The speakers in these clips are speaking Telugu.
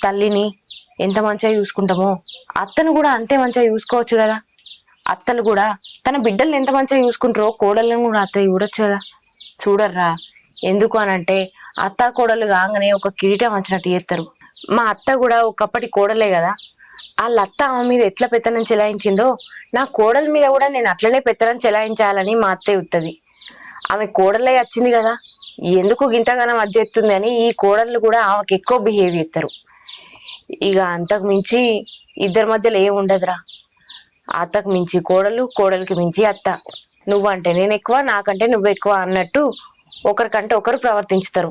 తల్లిని ఎంత మంచిగా చూసుకుంటామో అత్తను కూడా అంతే మంచిగా చూసుకోవచ్చు కదా. అత్తలు కూడా తన బిడ్డల్ని ఎంత మంచిగా చూసుకుంటారో కోడళ్ళని కూడా అత్త చూడొచ్చు కదా. చూడర్రా, ఎందుకు అనంటే అత్త కోడలు కాగానే ఒక కిరీటం వచ్చినట్టు చేస్తారు. మా అత్త కూడా ఒకప్పటి కోడలే కదా. వాళ్ళ అత్త ఆమె మీద ఎట్లా పెత్తనం చెలాయించిందో నా కోడల మీద కూడా నేను అట్లనే పెత్తనం చెలాయించాలని మా అత్తే ఉత్తది. ఆమె కోడలే వచ్చింది కదా, ఎందుకు గింతగానం అజ్జెత్తుంది అని ఈ కోడళ్ళు కూడా ఆమెకు ఎక్కువ బిహేవ్ చేస్తారు. ఇక అంతకు మించి ఇద్దరి మధ్యలో ఏం ఉండదురా. అత్తకు మించి కోడలు, కోడలికి మించి అత్త. నువ్వంటే నేను ఎక్కువ, నాకంటే నువ్వు ఎక్కువ అన్నట్టు ఒకరికంటే ఒకరు ప్రవర్తించుతారు.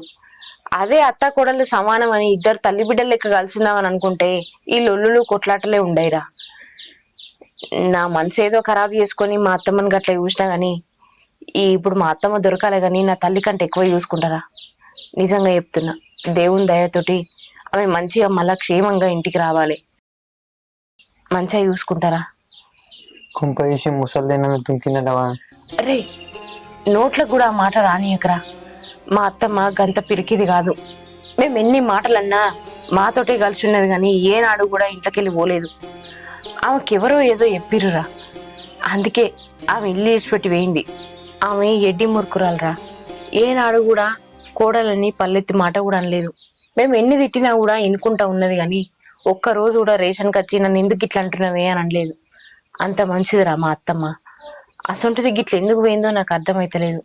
అదే అత్త కోడలు సమానం అని ఇద్దరు తల్లి బిడ్డలు లెక్క కలిసిందామని అనుకుంటే ఈ లొల్లులు కొట్లాటలే ఉండయిరా. నా మనసు ఏదో ఖరాబ్ చేసుకొని మా అత్తమ్మని గట్లా చూసినా గాని ఇప్పుడు మా అత్తమ్మ దొరకాలే గాని నా తల్లి కంటే ఎక్కువ చూసుకుంటారా. నిజంగా చెప్తున్నా, దేవుని దయతోటి ఆమె మంచిగా మళ్ళా క్షేమంగా ఇంటికి రావాలి. మంచిగా చూసుకుంటారా. కుంప తీసి ముసలిదైనా తుంకిందటవా? రే, నోట్లకు కూడా ఆ మాట రానియకరా. మా అత్తమ్మ గంత పిరికిది కాదు. మేము ఎన్ని మాటలన్నా మాతోటే కలిసి ఉన్నది కానీ ఏనాడు కూడా ఇంట్లోకెళ్ళి పోలేదు. ఆమెకెవరో ఏదో చెప్పిర్రురా, అందుకే ఆమె ఇల్లు ఇడిచిపెట్టి వేయింది. ఆమె ఎడ్డి మురుకురాలరా. ఏనాడు కూడా కోడలని పల్లెత్తి మాట కూడా అనలేదు. మేము ఎన్ని తిట్టినా కూడా ఇనుకుంటా ఉన్నది కానీ ఒక్కరోజు కూడా రేషన్కి వచ్చి నన్ను ఎందుకు ఇట్లా అంటున్నావే అని అనలేదు. అంత మంచిదిరా మా అత్తమ్మ. అసొంటిది గిట్ల ఎందుకు పోయిందో నాకు అర్థమైతలేదు.